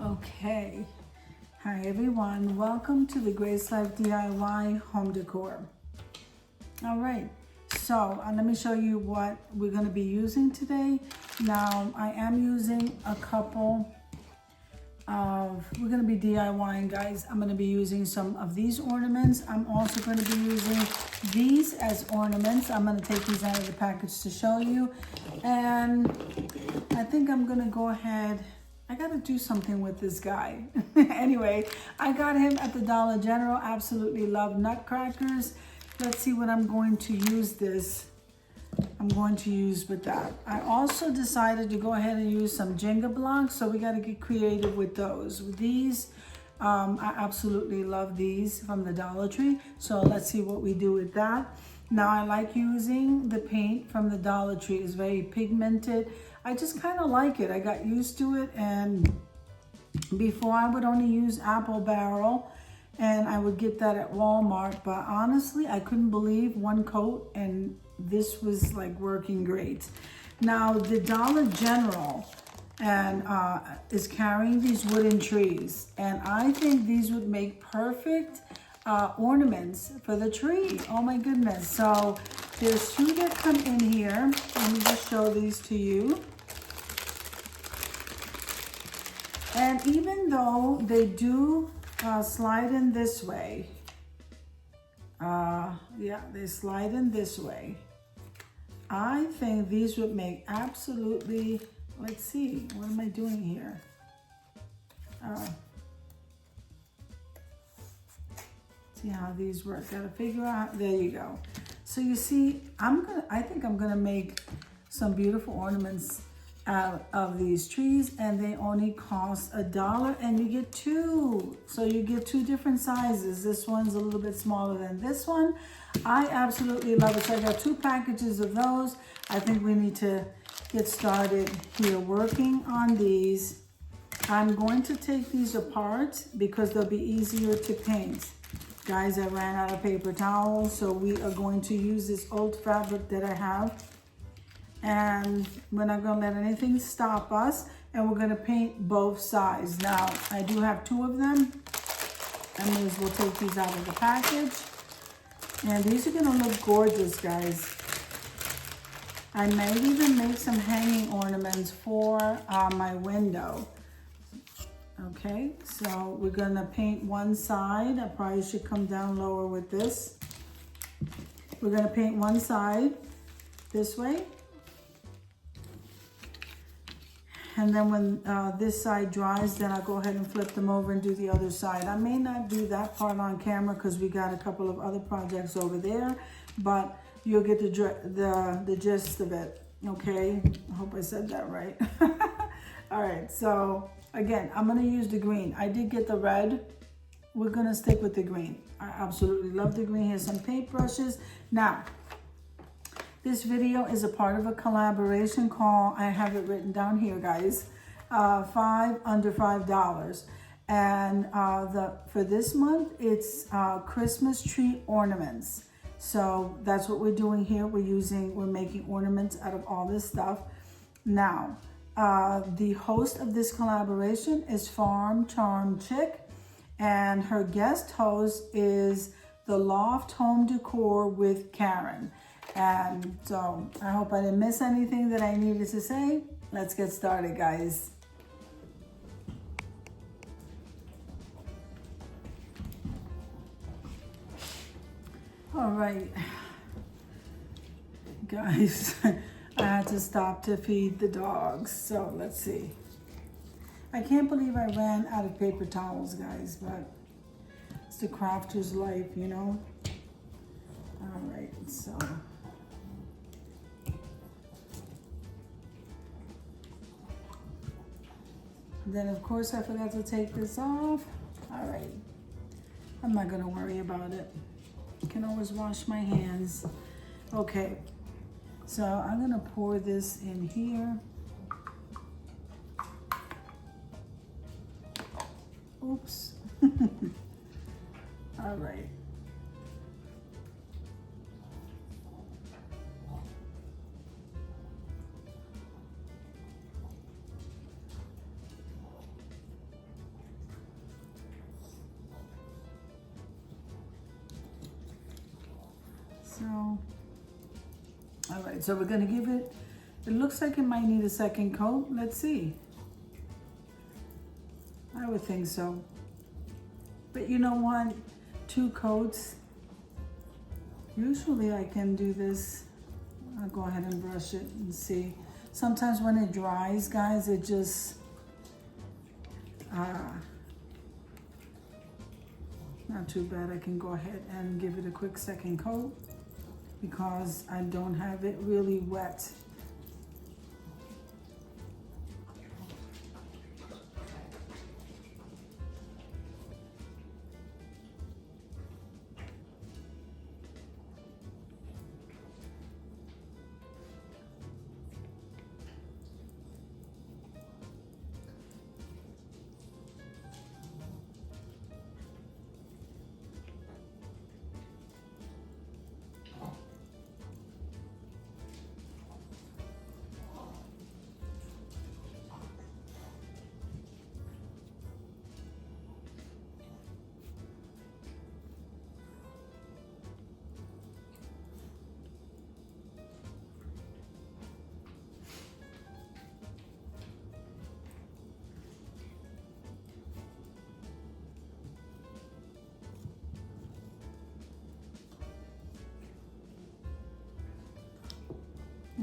Okay, hi everyone, welcome to the Grace Life DIY home decor. All right, so let me show you what we're going to be using today. Now I am using a couple of, we're going to be DIYing, guys. I'm going to be using some of these ornaments. I'm also going to be using these as ornaments. I'm going to take these out of the package to show you, and I think I'm going to go ahead. I got to do something with this guy. Anyway, I got him at the Dollar General. Absolutely love nutcrackers. Let's see what I'm going to use I'm going to use with that. I also decided to go ahead and use some Jenga blocks, so we got to get creative with those. These, I absolutely love these from the Dollar Tree. So let's see what we do with that. Now I like using the paint from the Dollar Tree. It's very pigmented. I just kind of like it. I got used to it, and before I would only use apple barrel, and I would get that at Walmart, but honestly I couldn't believe one coat and this was like working great. Now the Dollar General and is carrying these wooden trees, and I think these would make perfect ornaments for the tree. Oh my goodness. So there's two that come in here. Let me just show these to you. And even though they do slide in this way, yeah, they slide in this way, I think these would make absolutely, let's see, what am I doing here? See how these work. Gotta figure out, there you go. So you see, I think I'm gonna make some beautiful ornaments out of these trees, and they only cost $1, and you get two. So you get two different sizes. This one's a little bit smaller than this one. I absolutely love it. So I got 2 packages of those. I think we need to get started here working on these. I'm going to take these apart because they'll be easier to paint. Guys, I ran out of paper towels, so we are going to use this old fabric that I have. And we're not going to let anything stop us, and we're going to paint both sides. Now I do have 2 of them. I may as well take these out of the package, and these are going to look gorgeous, guys. I may even make some hanging ornaments for my window. Okay, so we're going to paint one side. I probably should come down lower with this. We're going to paint one side this way. And then when this side dries, then I'll go ahead and flip them over and do the other side. I may not do that part on camera because we got a couple of other projects over there, but you'll get the gist of it, okay? I hope I said that right. All right, so again, I'm gonna use the green. I did get the red. We're gonna stick with the green. I absolutely love the green. Here's some paintbrushes. Now, this video is a part of a collaboration call. I have it written down here, guys. 5 under $5. And for this month, it's Christmas tree ornaments. So that's what we're doing here. We're making ornaments out of all this stuff. Now, the host of this collaboration is Farm Charm Chick, and her guest host is the Loft Home Decor with Karen. And so I hope I didn't miss anything that I needed to say. Let's get started, guys. All right, guys, I had to stop to feed the dogs. So let's see. I can't believe I ran out of paper towels, guys, but it's the crafter's life, you know? All right, so. Then of course I forgot to take this off. All right, I'm not gonna worry about it. I can always wash my hands. Okay, so I'm gonna pour this in here. Oops. All right. So, all right, so we're gonna give it, it looks like it might need a second coat. Let's see. I would think so. But you know what? 2 coats. Usually I can do this. I'll go ahead and brush it and see. Sometimes when it dries, guys, it just, not too bad. I can go ahead and give it a quick second coat because I don't have it really wet.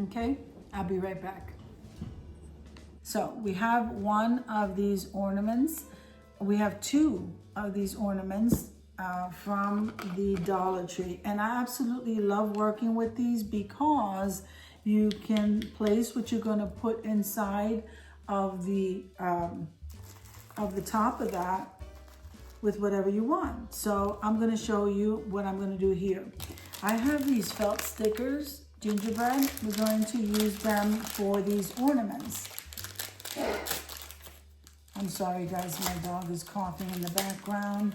Okay, I'll be right back. So we have one of these ornaments. We have 2 of these ornaments from the Dollar Tree. And I absolutely love working with these because you can place what you're gonna put inside of the top of that with whatever you want. So I'm gonna show you what I'm gonna do here. I have these felt stickers, gingerbread. We're going to use them for these ornaments. I'm sorry guys, my dog is coughing in the background.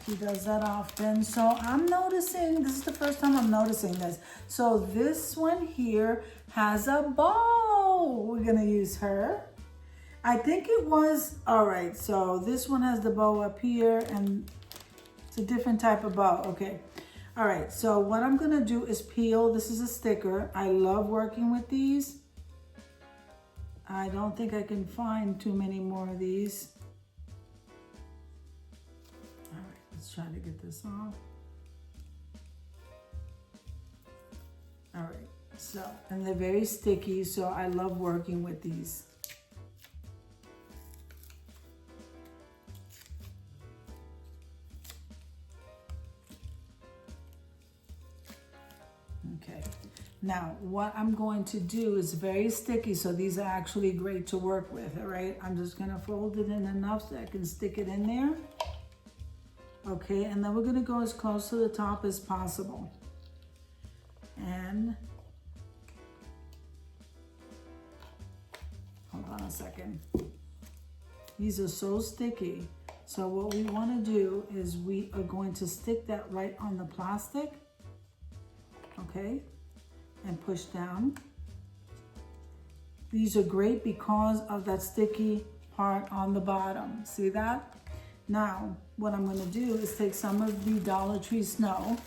He does that often. So I'm noticing, this is the first time I'm noticing this. So this one here has a bow. We're gonna use her. I think it was, all right, so this one has the bow up here and it's a different type of bow, okay. All right, so what I'm gonna do is peel. This is a sticker. I love working with these. I don't think I can find too many more of these. All right, let's try to get this off. All right, so, and they're very sticky, so I love working with these. Okay, now what I'm going to do is very sticky, so these are actually great to work with, all right? I'm just gonna fold it in enough so I can stick it in there. Okay, and then we're gonna go as close to the top as possible. And, hold on a second. These are so sticky. So what we wanna do is we are going to stick that right on the plastic. Okay, and push down. These are great because of that sticky part on the bottom. See that? Now, what I'm gonna do is take some of the Dollar Tree snow.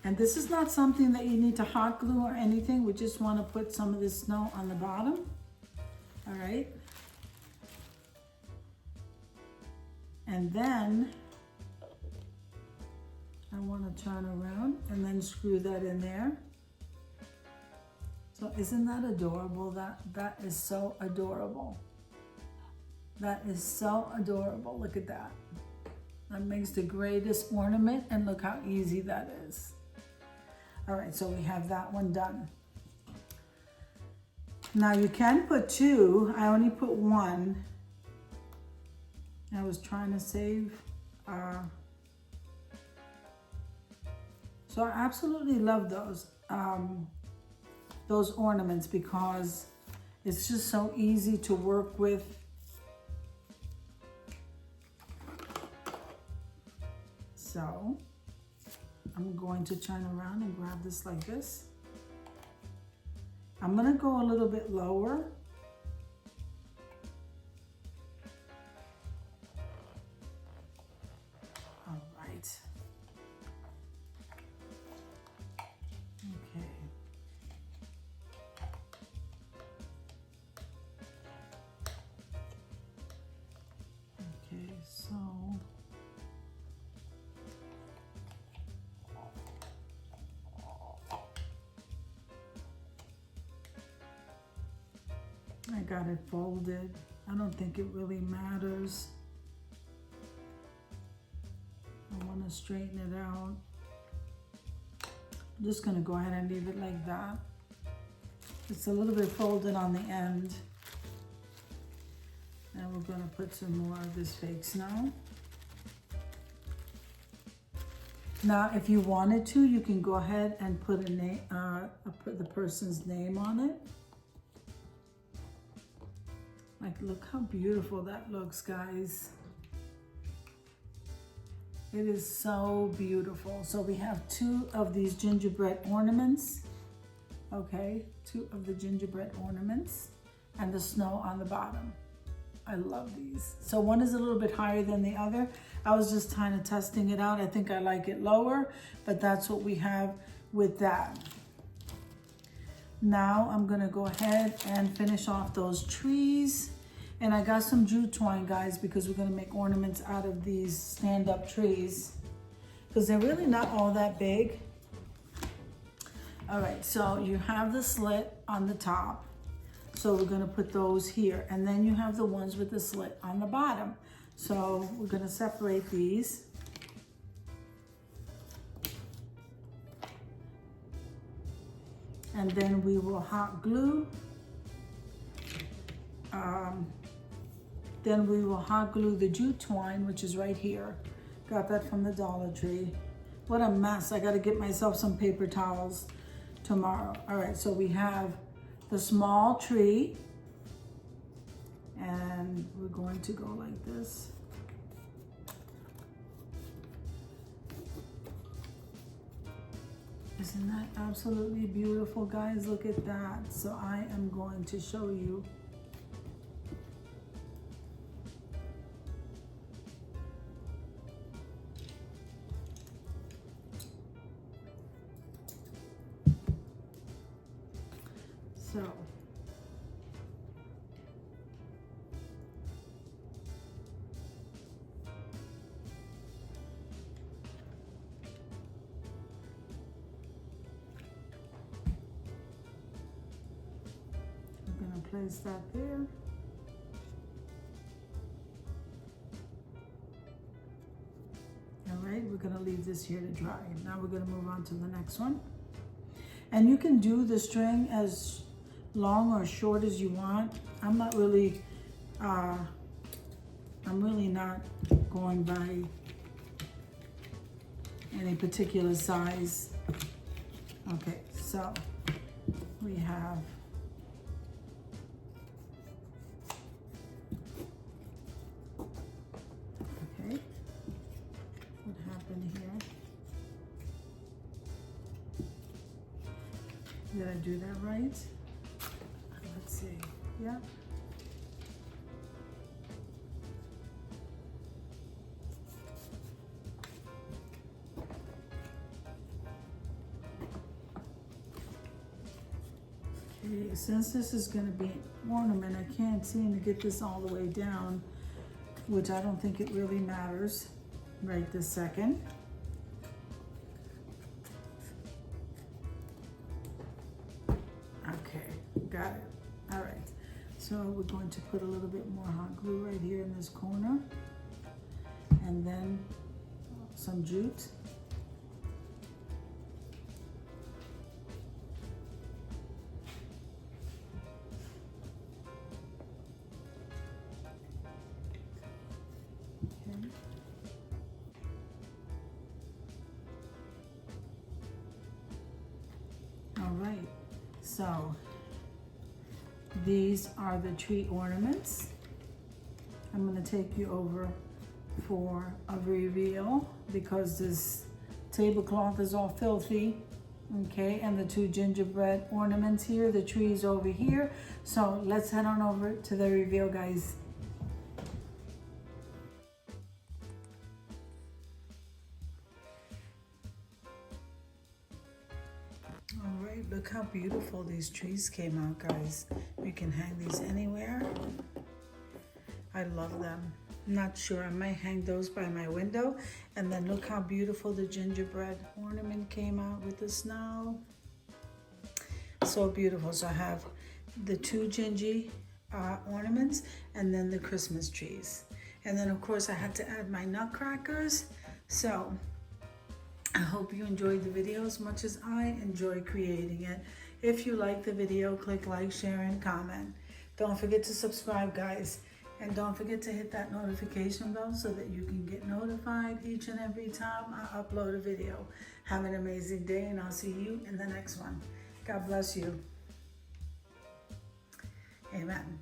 And this is not something that you need to hot glue or anything. We just wanna put some of this snow on the bottom. All right. And then I want to turn around and then screw that in there. So isn't that adorable? That is so adorable. That is so adorable. Look at that. That makes the greatest ornament, and look how easy that is. All right, so we have that one done. Now you can put 2. I only put 1. I was trying to save. So I absolutely love those ornaments because it's just so easy to work with. So I'm going to turn around and grab this like this. I'm gonna go a little bit lower. got it folded. I don't think it really matters. I want to straighten it out. I'm just going to go ahead and leave it like that. It's a little bit folded on the end. And we're going to put some more of this fake snow. Now, if you wanted to, you can go ahead and put a name, put the person's name on it. Like, look how beautiful that looks, guys. It is so beautiful. So we have 2 of these gingerbread ornaments. Okay, 2 of the gingerbread ornaments and the snow on the bottom. I love these. So one is a little bit higher than the other. I was just kind of testing it out. I think I like it lower, but that's what we have with that. Now I'm gonna go ahead and finish off those trees. And I got some jute twine, guys, because we're gonna make ornaments out of these stand-up trees, because they're really not all that big. All right, so you have the slit on the top. So we're gonna put those here. And then you have the ones with the slit on the bottom. So we're gonna separate these. And then we will hot glue. The jute twine, which is right here. Got that from the Dollar Tree. What a mess. I gotta get myself some paper towels tomorrow. All right, so we have the small tree, and we're going to go like this. Isn't that absolutely beautiful, guys? Look at that. So I am going to show you. So we're going to place that there. All right, we're going to leave this here to dry. Now we're going to move on to the next one. And you can do the string as long or short as you want. I'm really not going by any particular size. Okay, so we have what happened here? Did I do that right? Let's see. Yeah. Okay, since this is going to be an ornament, I can't seem to get this all the way down, which I don't think it really matters right this second. Okay, got it. All right, so we're going to put a little bit more hot glue right here in this corner, and then some jute. Okay. All right, so these are the tree ornaments. I'm going to take you over for a reveal because this tablecloth is all filthy. Okay, and the 2 gingerbread ornaments here, the trees over here. So let's head on over to the reveal, guys. All right, look how beautiful these trees came out, guys. You can hang these anywhere. I love them. Not sure, I might hang those by my window. And then look how beautiful the gingerbread ornament came out with the snow. So beautiful. So I have the 2 gingy ornaments, and then the Christmas trees. And then of course I had to add my nutcrackers. So I hope you enjoyed the video as much as I enjoy creating it. If you like the video, click like, share, and comment. Don't forget to subscribe, guys. And don't forget to hit that notification bell so that you can get notified each and every time I upload a video. Have an amazing day, and I'll see you in the next one. God bless you. Amen.